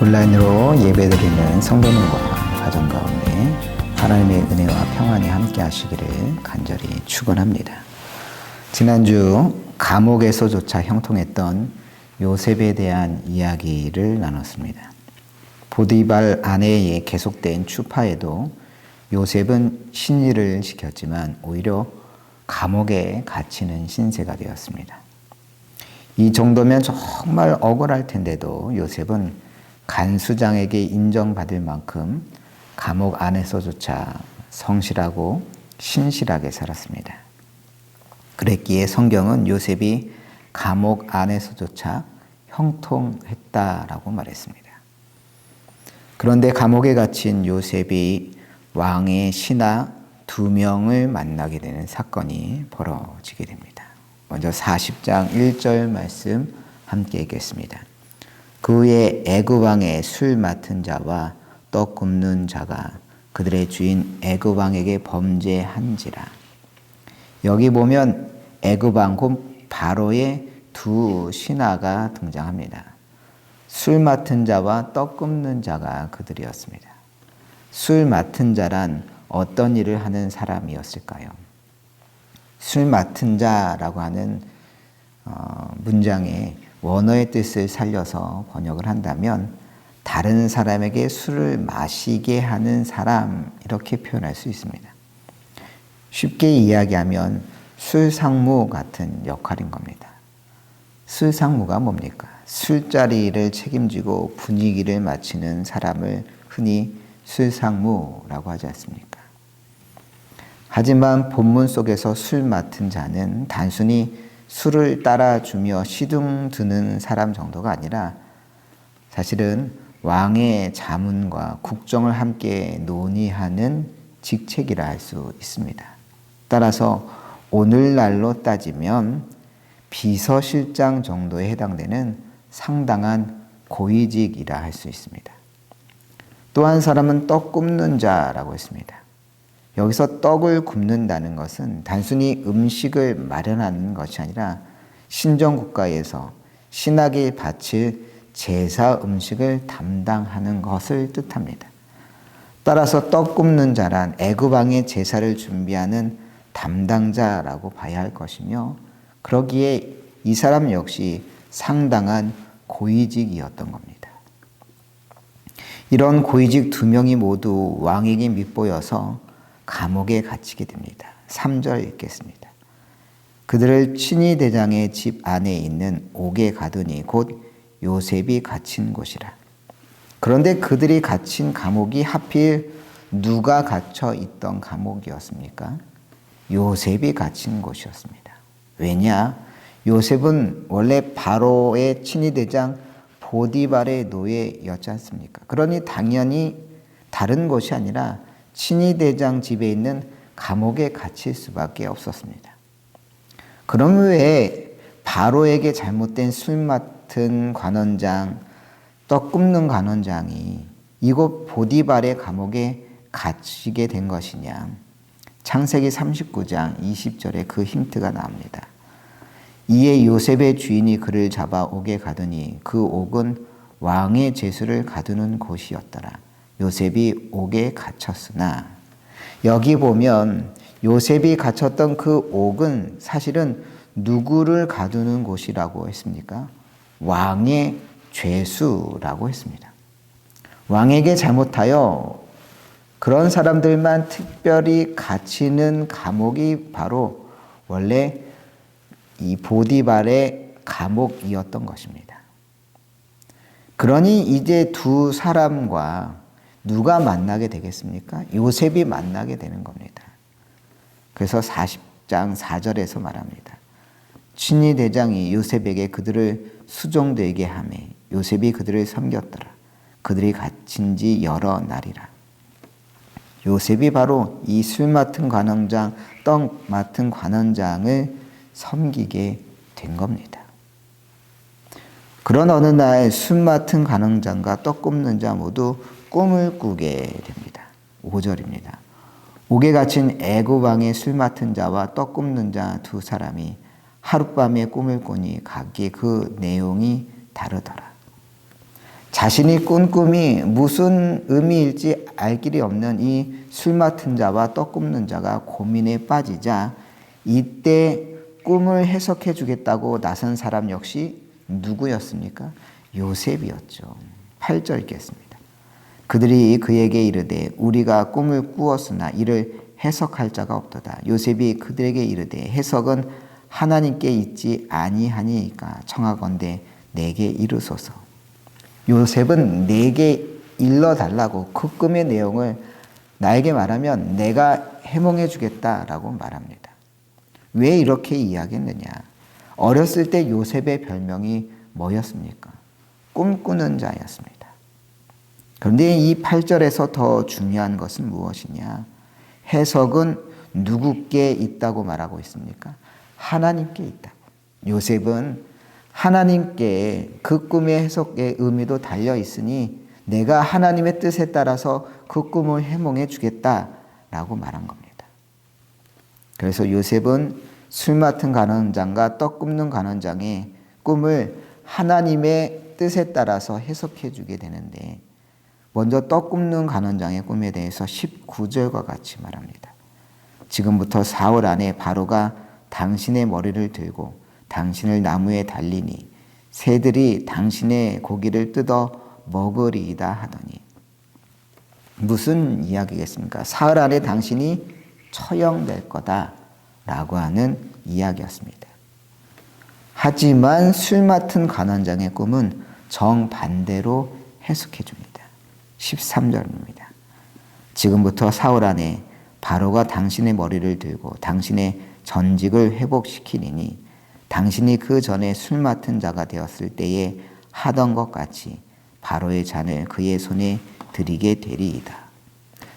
온라인으로 예배드리는 성도님과 가정 가운데 하나님의 은혜와 평안이 함께 하시기를 간절히 축원합니다. 지난주 감옥에서조차 형통했던 요셉에 대한 이야기를 나눴습니다. 보디발 아내에 계속된 추파에도 요셉은 신일을 지켰지만 오히려 감옥에 갇히는 신세가 되었습니다. 이 정도면 정말 억울할 텐데도 요셉은 간수장에게 인정받을 만큼 감옥 안에서조차 성실하고 신실하게 살았습니다. 그랬기에 성경은 요셉이 감옥 안에서조차 형통했다라고 말했습니다. 그런데 감옥에 갇힌 요셉이 왕의 신하 2명을 만나게 되는 사건이 벌어지게 됩니다. 먼저 40장 1절 말씀 함께 읽겠습니다. 그 후에 애굽왕의 술 맡은 자와 떡 굽는 자가 그들의 주인 애굽왕에게 범죄한지라. 여기 보면 애굽왕 곧 바로의 두 신하가 등장합니다. 술 맡은 자와 떡 굽는 자가 그들이었습니다. 술 맡은 자란 어떤 일을 하는 사람이었을까요? 술 맡은 자라고 하는 문장에 원어의 뜻을 살려서 번역을 한다면 다른 사람에게 술을 마시게 하는 사람, 이렇게 표현할 수 있습니다. 쉽게 이야기하면 술상무 같은 역할인 겁니다. 술상무가 뭡니까? 술자리를 책임지고 분위기를 맞추는 사람을 흔히 술상무라고 하지 않습니까? 하지만 본문 속에서 술 맡은 자는 단순히 술을 따라주며 시둥드는 사람 정도가 아니라 사실은 왕의 자문과 국정을 함께 논의하는 직책이라 할 수 있습니다. 따라서 오늘날로 따지면 비서실장 정도에 해당되는 상당한 고위직이라 할 수 있습니다. 또 한 사람은 떡 굽는 자라고 했습니다. 여기서 떡을 굽는다는 것은 단순히 음식을 마련하는 것이 아니라 신정국가에서 신하게 바칠 제사 음식을 담당하는 것을 뜻합니다. 따라서 떡 굽는 자란 애굽왕의 제사를 준비하는 담당자라고 봐야 할 것이며, 그러기에 이 사람 역시 상당한 고위직이었던 겁니다. 이런 고위직 2명이 모두 왕에게 밉보여서 감옥에 갇히게 됩니다. 3절 읽겠습니다. 그들을 친위 대장의 집 안에 있는 옥에 가두니 곧 요셉이 갇힌 곳이라. 그런데 그들이 갇힌 감옥이 하필 누가 갇혀 있던 감옥이었습니까? 요셉이 갇힌 곳이었습니다. 왜냐? 요셉은 원래 바로의 친위 대장 보디발의 노예였지 않습니까? 그러니 당연히 다른 곳이 아니라 친위 대장 집에 있는 감옥에 갇힐 수밖에 없었습니다. 그럼 왜 바로에게 잘못된 술 맡은 관원장, 떡 굽는 관원장이 이곳 보디발의 감옥에 갇히게 된 것이냐? 창세기 39장 20절에 그 힌트가 나옵니다. 이에 요셉의 주인이 그를 잡아 옥에 가두니 그 옥은 왕의 제수를 가두는 곳이었더라. 요셉이 옥에 갇혔으나, 여기 보면 요셉이 갇혔던 그 옥은 사실은 누구를 가두는 곳이라고 했습니까? 왕의 죄수라고 했습니다. 왕에게 잘못하여 그런 사람들만 특별히 갇히는 감옥이 바로 원래 이 보디발의 감옥이었던 것입니다. 그러니 이제 두 사람과 누가 만나게 되겠습니까? 요셉이 만나게 되는 겁니다. 그래서 40장 4절에서 말합니다. 친위 대장이 요셉에게 그들을 수종되게 하매 요셉이 그들을 섬겼더라. 그들이 갇힌 지 여러 날이라. 요셉이 바로 이 술 맡은 관원장, 떡 맡은 관원장을 섬기게 된 겁니다. 그런 어느 날 술 맡은 관원장과 떡 굽는 자 모두 꿈을 꾸게 됩니다. 5절입니다. 옥에 갇힌 애굽 왕의 술 맡은 자와 떡 굽는 자 2사람이 하룻밤에 꿈을 꾸니 각기 그 내용이 다르더라. 자신이 꾼 꿈이 무슨 의미일지 알 길이 없는 이 술 맡은 자와 떡 굽는 자가 고민에 빠지자 이때 꿈을 해석해 주겠다고 나선 사람 역시 누구였습니까? 요셉이었죠. 8절 읽겠습니다. 그들이 그에게 이르되 우리가 꿈을 꾸었으나 이를 해석할 자가 없도다. 요셉이 그들에게 이르되 해석은 하나님께 있지 아니하니이까 청하건대 내게 이르소서. 요셉은 내게 일러달라고 그 꿈의 내용을 나에게 말하면 내가 해몽해 주겠다라고 말합니다. 왜 이렇게 이야기했느냐? 어렸을 때 요셉의 별명이 뭐였습니까? 꿈꾸는 자였습니다. 그런데 이 8절에서 더 중요한 것은 무엇이냐? 해석은 누구께 있다고 말하고 있습니까? 하나님께 있다고. 요셉은 하나님께 그 꿈의 해석의 의미도 달려 있으니 내가 하나님의 뜻에 따라서 그 꿈을 해몽해 주겠다라고 말한 겁니다. 그래서 요셉은 술 맡은 간원장과 떡 굽는 간원장의 꿈을 하나님의 뜻에 따라서 해석해 주게 되는데 먼저 떡 굽는 간원장의 꿈에 대해서 19절과 같이 말합니다. 지금부터 사흘 안에 바로가 당신의 머리를 들고 당신을 나무에 달리니 새들이 당신의 고기를 뜯어 먹으리이다 하더니 무슨 이야기겠습니까? 사흘 안에 당신이 처형될 거다라고 하는 이야기였습니다. 하지만 술 맡은 간원장의 꿈은 정반대로 해석해 줍니다. 13절입니다. 지금부터 사흘 안에 바로가 당신의 머리를 들고 당신의 전직을 회복시키리니 당신이 그 전에 술 맡은 자가 되었을 때에 하던 것 같이 바로의 잔을 그의 손에 드리게 되리이다.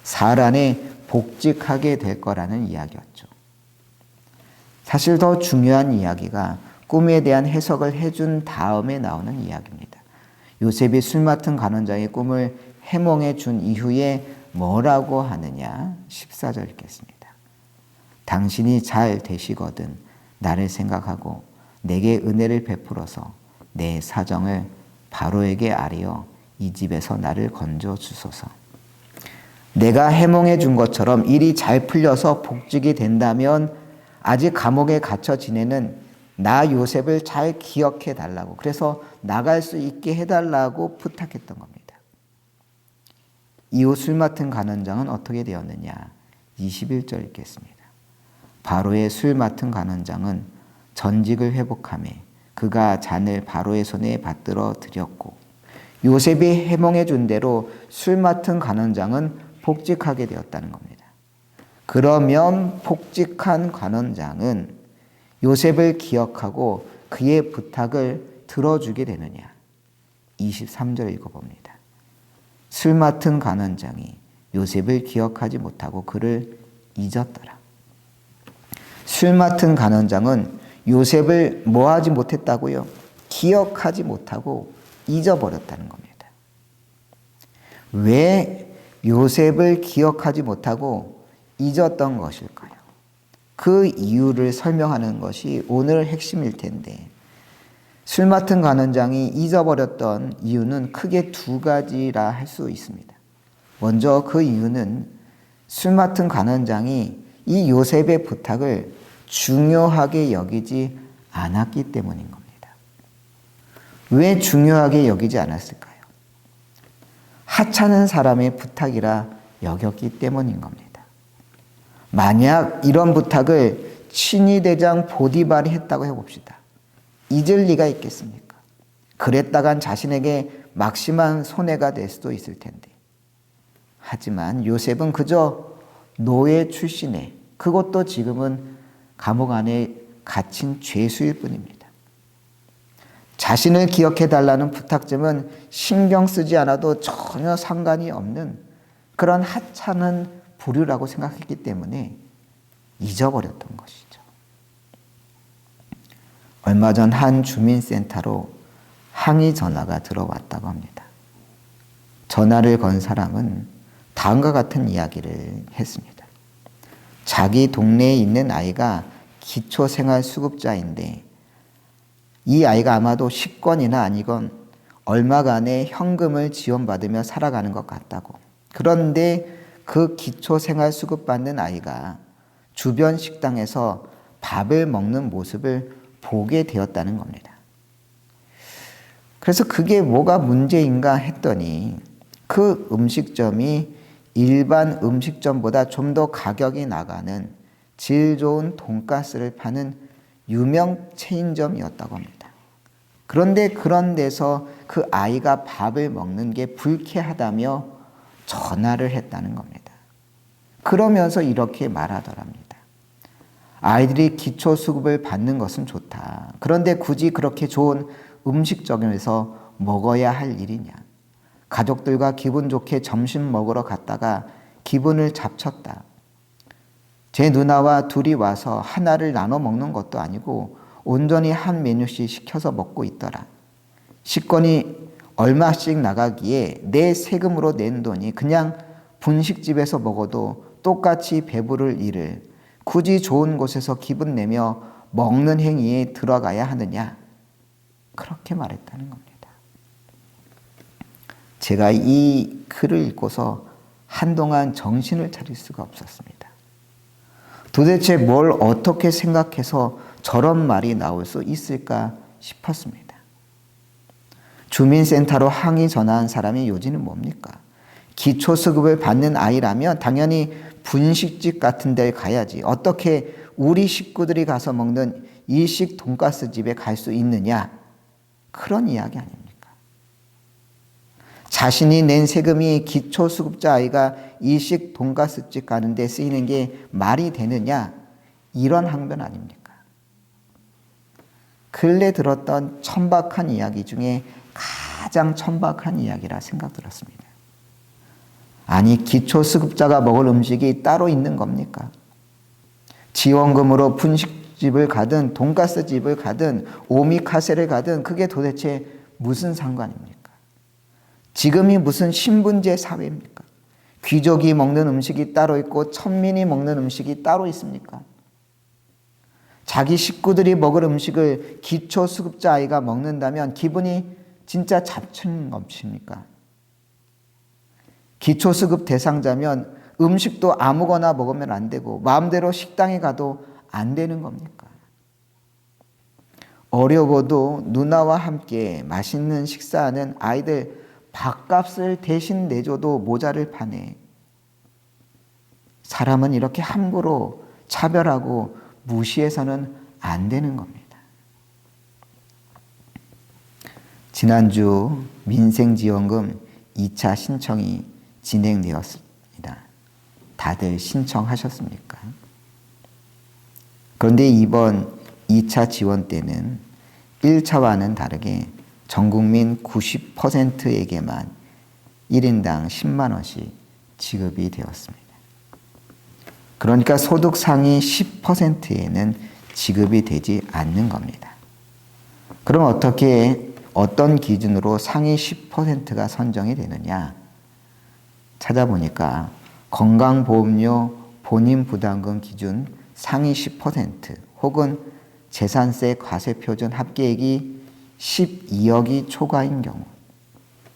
사흘 안에 복직하게 될 거라는 이야기였죠. 사실 더 중요한 이야기가 꿈에 대한 해석을 해준 다음에 나오는 이야기입니다. 요셉이 술 맡은 간원장의 꿈을 해몽해 준 이후에 뭐라고 하느냐? 14절 읽겠습니다. 당신이 잘 되시거든 나를 생각하고 내게 은혜를 베풀어서 내 사정을 바로에게 아뢰어 이 집에서 나를 건져 주소서. 내가 해몽해 준 것처럼 일이 잘 풀려서 복직이 된다면 아직 감옥에 갇혀 지내는 나 요셉을 잘 기억해 달라고, 그래서 나갈 수 있게 해달라고 부탁했던 겁니다. 이후 술 맡은 간원장은 어떻게 되었느냐? 21절 읽겠습니다. 바로의 술 맡은 간원장은 전직을 회복하며 그가 잔을 바로의 손에 받들어 드렸고 요셉이 해몽해 준 대로 술 맡은 간원장은 복직하게 되었다는 겁니다. 그러면 복직한 간원장은 요셉을 기억하고 그의 부탁을 들어주게 되느냐? 23절 읽어봅니다. 술 맡은 간원장이 요셉을 기억하지 못하고 그를 잊었더라. 술 맡은 간원장은 요셉을 뭐하지 못했다고요? 기억하지 못하고 잊어버렸다는 겁니다. 왜 요셉을 기억하지 못하고 잊었던 것일까요? 그 이유를 설명하는 것이 오늘 핵심일 텐데 술 맡은 간원장이 잊어버렸던 이유는 크게 두 가지라 할 수 있습니다. 먼저 그 이유는 술 맡은 간원장이 이 요셉의 부탁을 중요하게 여기지 않았기 때문인 겁니다. 왜 중요하게 여기지 않았을까요? 하찮은 사람의 부탁이라 여겼기 때문인 겁니다. 만약 이런 부탁을 친위대장 보디발이 했다고 해봅시다. 잊을 리가 있겠습니까? 그랬다간 자신에게 막심한 손해가 될 수도 있을 텐데. 하지만 요셉은 그저 노예 출신에, 그것도 지금은 감옥 안에 갇힌 죄수일 뿐입니다. 자신을 기억해달라는 부탁쯤은 신경 쓰지 않아도 전혀 상관이 없는 그런 하찮은 부류라고 생각했기 때문에 잊어버렸던 것이죠. 얼마 전 한 주민센터로 항의 전화가 들어왔다고 합니다. 전화를 건 사람은 다음과 같은 이야기를 했습니다. 자기 동네에 있는 아이가 기초생활수급자인데 이 아이가 아마도 10건이나 아니건 얼마간의 현금을 지원받으며 살아가는 것 같다고. 그런데 그 기초생활수급 받는 아이가 주변 식당에서 밥을 먹는 모습을 보게 되었다는 겁니다. 그래서 그게 뭐가 문제인가 했더니 그 음식점이 일반 음식점보다 좀 더 가격이 나가는 질 좋은 돈가스를 파는 유명 체인점이었다고 합니다. 그런데 그런 데서 그 아이가 밥을 먹는 게 불쾌하다며 전화를 했다는 겁니다. 그러면서 이렇게 말하더랍니다. 아이들이 기초수급을 받는 것은 좋다. 그런데 굳이 그렇게 좋은 음식점에서 먹어야 할 일이냐. 가족들과 기분 좋게 점심 먹으러 갔다가 기분을 잡쳤다. 제 누나와 둘이 와서 하나를 나눠 먹는 것도 아니고 온전히 한 메뉴씩 시켜서 먹고 있더라. 식권이 얼마씩 나가기에 내 세금으로 낸 돈이 그냥 분식집에서 먹어도 똑같이 배부를 일을 굳이 좋은 곳에서 기분 내며 먹는 행위에 들어가야 하느냐. 그렇게 말했다는 겁니다. 제가 이 글을 읽고서 한동안 정신을 차릴 수가 없었습니다. 도대체 뭘 어떻게 생각해서 저런 말이 나올 수 있을까 싶었습니다. 주민센터로 항의 전화한 사람이 요지는 뭡니까? 기초수급을 받는 아이라면 당연히 분식집 같은 데 가야지. 어떻게 우리 식구들이 가서 먹는 일식 돈가스 집에 갈 수 있느냐? 그런 이야기 아닙니까? 자신이 낸 세금이 기초수급자 아이가 일식 돈가스집 가는 데 쓰이는 게 말이 되느냐? 이런 항변 아닙니까? 근래 들었던 천박한 이야기 중에 가장 천박한 이야기라 생각 들었습니다. 아니, 기초수급자가 먹을 음식이 따로 있는 겁니까? 지원금으로 분식집을 가든 돈가스 집을 가든 오미카세를 가든 그게 도대체 무슨 상관입니까? 지금이 무슨 신분제 사회입니까? 귀족이 먹는 음식이 따로 있고 천민이 먹는 음식이 따로 있습니까? 자기 식구들이 먹을 음식을 기초수급자 아이가 먹는다면 기분이 진짜 잡친 것입니까? 기초수급 대상자면 음식도 아무거나 먹으면 안 되고 마음대로 식당에 가도 안 되는 겁니까? 어려워도 누나와 함께 맛있는 식사하는 아이들 밥값을 대신 내줘도 모자를 파네. 사람은 이렇게 함부로 차별하고 무시해서는 안 되는 겁니다. 지난주 민생지원금 2차 신청이 진행되었습니다. 다들 신청하셨습니까? 그런데 이번 2차 지원 때는 1차와는 다르게 전국민 90%에게만 1인당 10만 원씩 지급이 되었습니다. 그러니까 소득 상위 10%에는 지급이 되지 않는 겁니다. 그럼 어떤 기준으로 상위 10%가 선정이 되느냐? 찾아보니까 건강보험료 본인 부담금 기준 상위 10% 혹은 재산세 과세표준 합계액이 12억이 초과인 경우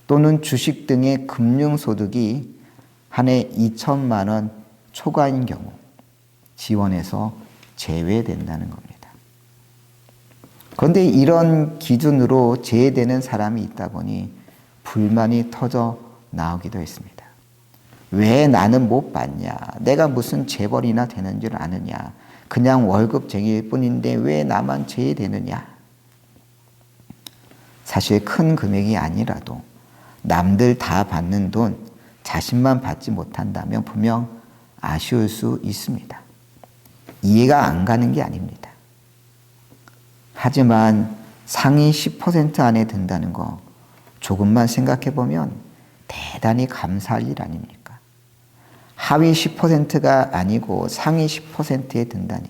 또는 주식 등의 금융소득이 한 해 2천만 원 초과인 경우 지원에서 제외된다는 겁니다. 그런데 이런 기준으로 제외되는 사람이 있다 보니 불만이 터져 나오기도 했습니다. 왜 나는 못 받냐? 내가 무슨 재벌이나 되는 줄 아느냐? 그냥 월급쟁이일 뿐인데 왜 나만 제외되느냐? 사실 큰 금액이 아니라도 남들 다 받는 돈 자신만 받지 못한다면 분명 아쉬울 수 있습니다. 이해가 안 가는 게 아닙니다. 하지만 상위 10% 안에 든다는 거 조금만 생각해 보면 대단히 감사할 일 아닙니까? 하위 10%가 아니고 상위 10%에 든다니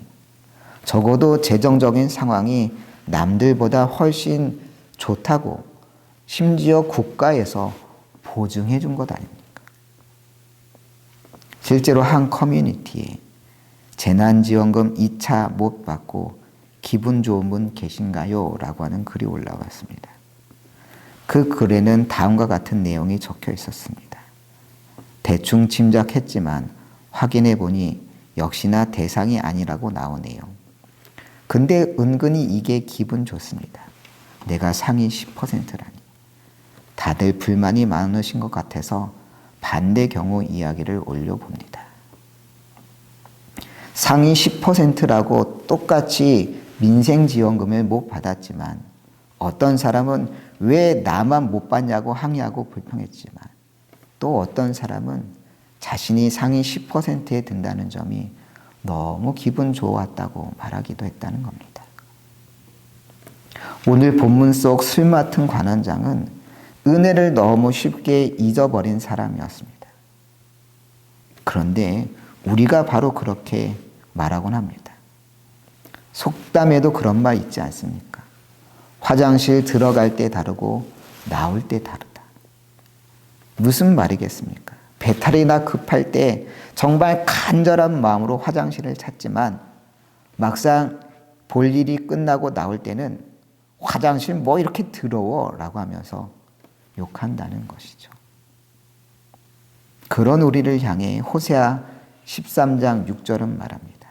적어도 재정적인 상황이 남들보다 훨씬 좋다고 심지어 국가에서 보증해 준 것 아닙니까? 실제로 한 커뮤니티에 재난지원금 2차 못 받고 기분 좋은 분 계신가요? 라고 하는 글이 올라왔습니다. 그 글에는 다음과 같은 내용이 적혀 있었습니다. 대충 짐작했지만 확인해 보니 역시나 대상이 아니라고 나오네요. 근데 은근히 이게 기분 좋습니다. 내가 상위 10%라니. 다들 불만이 많으신 것 같아서 반대 경우 이야기를 올려봅니다. 상위 10%라고 똑같이 민생지원금을 못 받았지만 어떤 사람은 왜 나만 못 받냐고 항의하고 불평했지만 또 어떤 사람은 자신이 상위 10%에 든다는 점이 너무 기분 좋았다고 말하기도 했다는 겁니다. 오늘 본문 속 술 맡은 관원장은 은혜를 너무 쉽게 잊어버린 사람이었습니다. 그런데 우리가 바로 그렇게 말하곤 합니다. 속담에도 그런 말 있지 않습니까? 화장실 들어갈 때 다르고 나올 때 다르다. 무슨 말이겠습니까? 배탈이나 급할 때 정말 간절한 마음으로 화장실을 찾지만 막상 볼 일이 끝나고 나올 때는 화장실 뭐 이렇게 더러워 라고 하면서 욕한다는 것이죠. 그런 우리를 향해 호세아 13장 6절은 말합니다.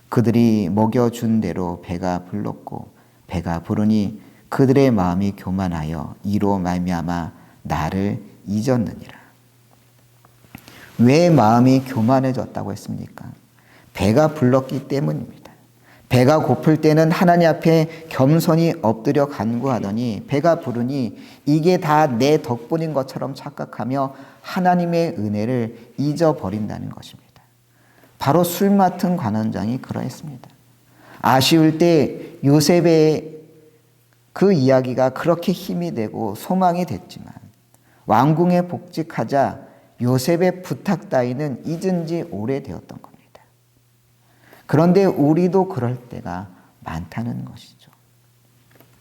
그들이 먹여준 대로 배가 불렀고 배가 부르니 그들의 마음이 교만하여 이로 말미암아 나를 잊었느니라. 왜 마음이 교만해졌다고 했습니까? 배가 불렀기 때문입니다. 배가 고플 때는 하나님 앞에 겸손히 엎드려 간구하더니 배가 부르니 이게 다 내 덕분인 것처럼 착각하며 하나님의 은혜를 잊어버린다는 것입니다. 바로 술 맡은 관원장이 그러했습니다. 아쉬울 때 요셉의 그 이야기가 그렇게 힘이 되고 소망이 됐지만 왕궁에 복직하자 요셉의 부탁 따위는 잊은 지 오래되었던 겁니다. 그런데 우리도 그럴 때가 많다는 것이죠.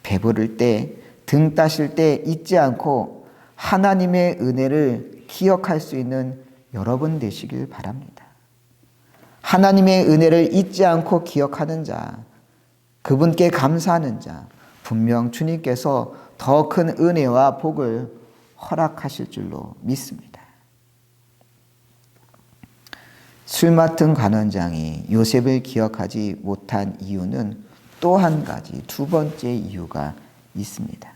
배부를 때, 등 따실 때 잊지 않고 하나님의 은혜를 기억할 수 있는 여러분 되시길 바랍니다. 하나님의 은혜를 잊지 않고 기억하는 자, 그분께 감사하는 자, 분명 주님께서 더 큰 은혜와 복을 허락하실 줄로 믿습니다. 술 맡은 관원장이 요셉을 기억하지 못한 이유는 또 한 가지, 두 번째 이유가 있습니다.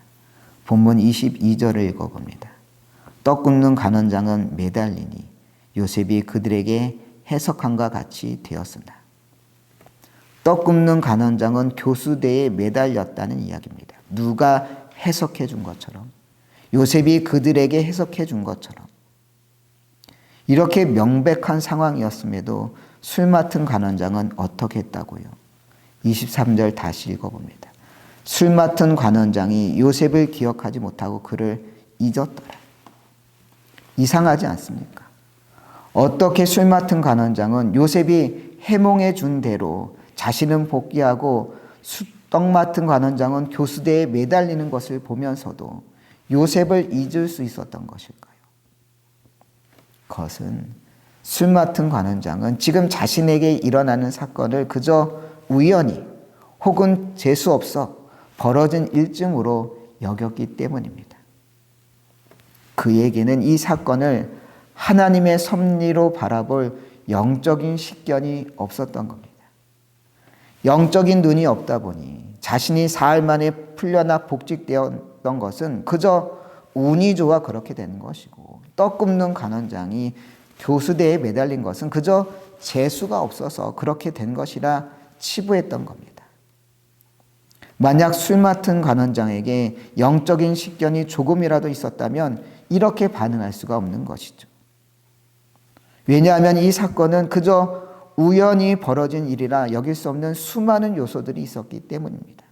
본문 22절을 읽어봅니다. 떡 굽는 관원장은 매달리니 요셉이 그들에게 해석함과 같이 되었습니다. 떡 굽는 관원장은 교수대에 매달렸다는 이야기입니다. 누가 해석해 준 것처럼, 요셉이 그들에게 해석해 준 것처럼 이렇게 명백한 상황이었음에도 술 맡은 관원장은 어떻게 했다고요? 23절 다시 읽어봅니다. 술 맡은 관원장이 요셉을 기억하지 못하고 그를 잊었더라. 이상하지 않습니까? 어떻게 술 맡은 관원장은 요셉이 해몽해 준 대로 자신은 복귀하고 떡 맡은 관원장은 교수대에 매달리는 것을 보면서도 요셉을 잊을 수 있었던 것일까요? 그것은 술 맡은 관원장은 지금 자신에게 일어나는 사건을 그저 우연히 혹은 재수없어 벌어진 일증으로 여겼기 때문입니다. 그에게는 이 사건을 하나님의 섭리로 바라볼 영적인 식견이 없었던 겁니다. 영적인 눈이 없다 보니 자신이 사흘 만에 풀려나 복직되었던 것은 그저 운이 좋아 그렇게 되는 것이고 떡 굽는 관원장이 교수대에 매달린 것은 그저 재수가 없어서 그렇게 된 것이라 치부했던 겁니다. 만약 술 맡은 관원장에게 영적인 식견이 조금이라도 있었다면 이렇게 반응할 수가 없는 것이죠. 왜냐하면 이 사건은 그저 우연히 벌어진 일이라 여길 수 없는 수많은 요소들이 있었기 때문입니다.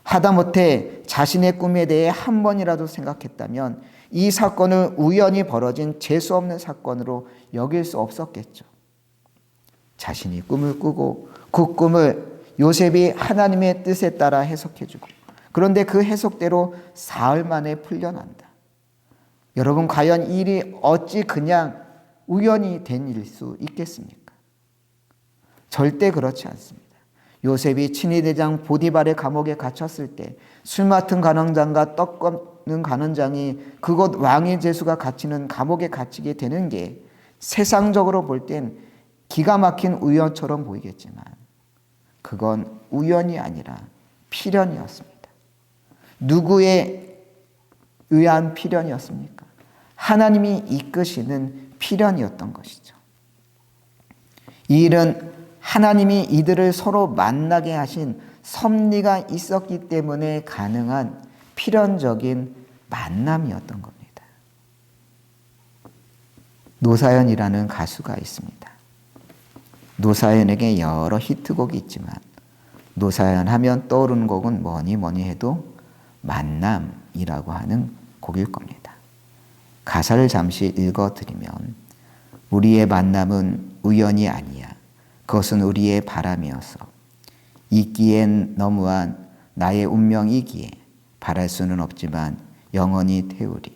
하다못해 자신의 꿈에 대해 한 번이라도 생각했다면 이 사건을 우연히 벌어진 재수없는 사건으로 여길 수 없었겠죠. 자신이 꿈을 꾸고 그 꿈을 요셉이 하나님의 뜻에 따라 해석해주고 그런데 그 해석대로 사흘 만에 풀려난다. 여러분 과연 이 일이 어찌 그냥 우연히 된 일일 수 있겠습니까? 절대 그렇지 않습니다. 요셉이 친위대장 보디발의 감옥에 갇혔을 때 술 맡은 관원장과 떡 굽는 가는장이 그곳 왕의 제수가 갇히는 감옥에 갇히게 되는 게 세상적으로 볼 땐 기가 막힌 우연처럼 보이겠지만 그건 우연이 아니라 필연이었습니다. 누구에 의한 필연이었습니까? 하나님이 이끄시는 필연이었던 것이죠. 이 일은 하나님이 이들을 서로 만나게 하신 섭리가 있었기 때문에 가능한 필연적인 만남이었던 겁니다. 노사연이라는 가수가 있습니다. 노사연에게 여러 히트곡이 있지만 노사연 하면 떠오르는 곡은 뭐니 해도 만남이라고 하는 곡일 겁니다. 가사를 잠시 읽어드리면 우리의 만남은 우연이 아니야. 그것은 우리의 바람이어서 있기엔 너무한 나의 운명이기에 바랄 수는 없지만 영원히 태우리.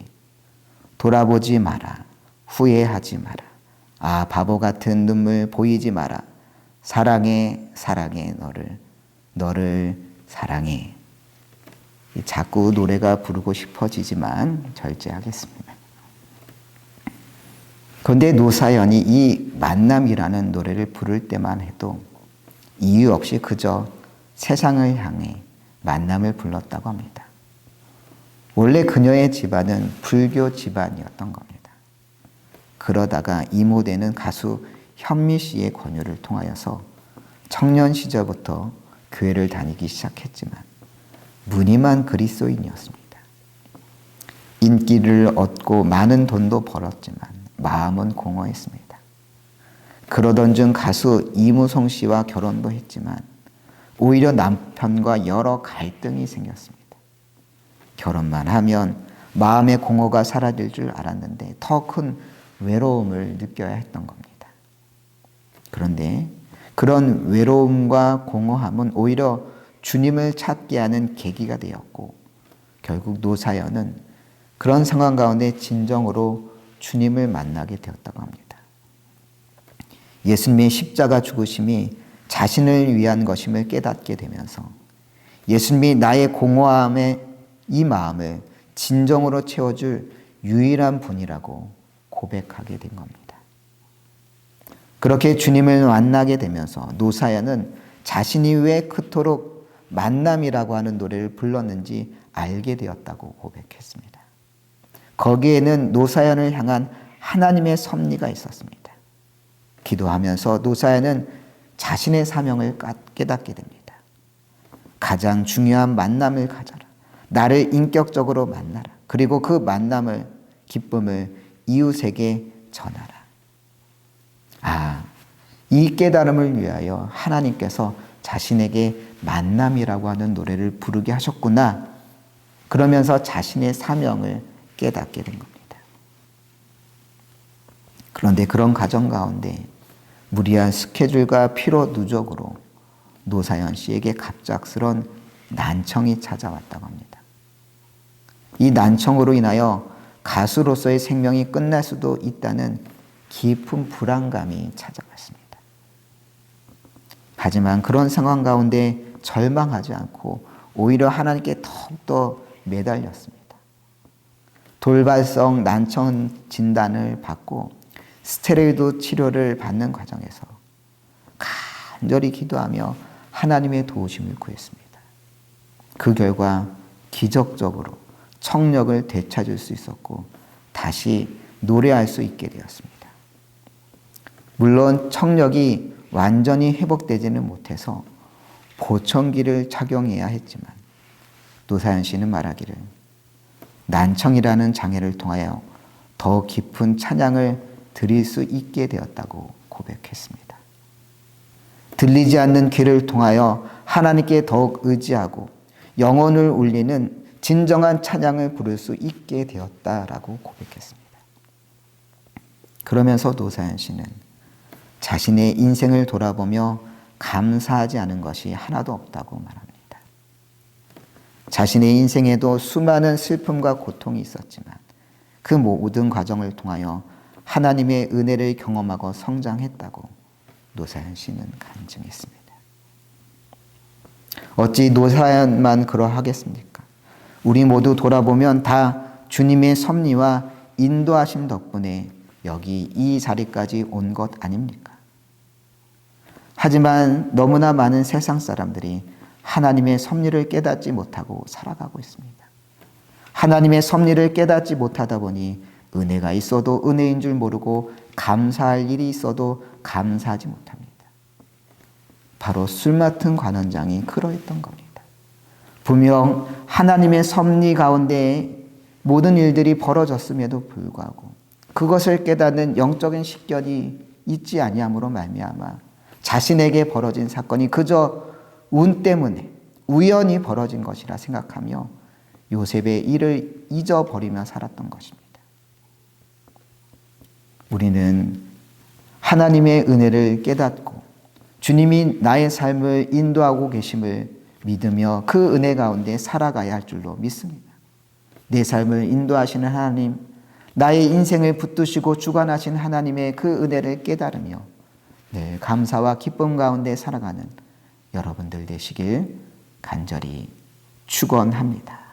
돌아보지 마라. 후회하지 마라. 아, 바보 같은 눈물 보이지 마라. 사랑해, 사랑해, 너를 사랑해. 자꾸 노래가 부르고 싶어지지만 절제하겠습니다. 그런데 노사연이 이 만남이라는 노래를 부를 때만 해도 이유 없이 그저 세상을 향해 만남을 불렀다고 합니다. 원래 그녀의 집안은 불교 집안이었던 겁니다. 그러다가 이모되는 가수 현미 씨의 권유를 통하여서 청년 시절부터 교회를 다니기 시작했지만 무늬만 그리스도인이었습니다. 인기를 얻고 많은 돈도 벌었지만 마음은 공허했습니다. 그러던 중 가수 이무송 씨와 결혼도 했지만 오히려 남편과 여러 갈등이 생겼습니다. 결혼만 하면 마음의 공허가 사라질 줄 알았는데 더 큰 외로움을 느껴야 했던 겁니다. 그런데 그런 외로움과 공허함은 오히려 주님을 찾게 하는 계기가 되었고 결국 노사연은 그런 상황 가운데 진정으로 주님을 만나게 되었다고 합니다. 예수님의 십자가 죽으심이 자신을 위한 것임을 깨닫게 되면서 예수님이 나의 공허함의 이 마음을 진정으로 채워줄 유일한 분이라고 고백하게 된 겁니다. 그렇게 주님을 만나게 되면서 노사연은 자신이 왜 그토록 만남이라고 하는 노래를 불렀는지 알게 되었다고 고백했습니다. 거기에는 노사연을 향한 하나님의 섭리가 있었습니다. 기도하면서 노사연은 자신의 사명을 깨닫게 됩니다. 가장 중요한 만남을 가져라. 나를 인격적으로 만나라. 그리고 그 만남을, 기쁨을 이웃에게 전하라. 아, 이 깨달음을 위하여 하나님께서 자신에게 만남이라고 하는 노래를 부르게 하셨구나. 그러면서 자신의 사명을 깨닫게 된 겁니다. 그런데 그런 과정 가운데 무리한 스케줄과 피로 누적으로 노사연 씨에게 갑작스런 난청이 찾아왔다고 합니다. 이 난청으로 인하여 가수로서의 생명이 끝날 수도 있다는 깊은 불안감이 찾아왔습니다. 하지만 그런 상황 가운데 절망하지 않고 오히려 하나님께 더욱더 매달렸습니다. 돌발성 난청 진단을 받고 스테로이드 치료를 받는 과정에서 간절히 기도하며 하나님의 도우심을 구했습니다. 그 결과 기적적으로 청력을 되찾을 수 있었고 다시 노래할 수 있게 되었습니다. 물론 청력이 완전히 회복되지는 못해서 보청기를 착용해야 했지만 노사연 씨는 말하기를 난청이라는 장애를 통하여 더 깊은 찬양을 드릴 수 있게 되었다고 고백했습니다. 들리지 않는 귀를 통하여 하나님께 더욱 의지하고 영혼을 울리는 진정한 찬양을 부를 수 있게 되었다라고 고백했습니다. 그러면서 노사연 씨는 자신의 인생을 돌아보며 감사하지 않은 것이 하나도 없다고 말합니다. 자신의 인생에도 수많은 슬픔과 고통이 있었지만 그 모든 과정을 통하여 하나님의 은혜를 경험하고 성장했다고 노사연 씨는 간증했습니다. 어찌 노사연만 그러하겠습니까? 우리 모두 돌아보면 다 주님의 섭리와 인도하심 덕분에 여기 이 자리까지 온 것 아닙니까? 하지만 너무나 많은 세상 사람들이 하나님의 섭리를 깨닫지 못하고 살아가고 있습니다. 하나님의 섭리를 깨닫지 못하다 보니 은혜가 있어도 은혜인 줄 모르고 감사할 일이 있어도 감사하지 못합니다. 바로 술 맡은 관원장이 그러했던 겁니다. 분명 하나님의 섭리 가운데 모든 일들이 벌어졌음에도 불구하고 그것을 깨닫는 영적인 식견이 있지 아니함으로 말미암아 자신에게 벌어진 사건이 그저 운 때문에 우연히 벌어진 것이라 생각하며 요셉의 일을 잊어버리며 살았던 것입니다. 우리는 하나님의 은혜를 깨닫고 주님이 나의 삶을 인도하고 계심을 믿으며 그 은혜 가운데 살아가야 할 줄로 믿습니다. 내 삶을 인도하시는 하나님, 나의 인생을 붙드시고 주관하신 하나님의 그 은혜를 깨달으며 늘 감사와 기쁨 가운데 살아가는 여러분들 되시길 간절히 축원합니다.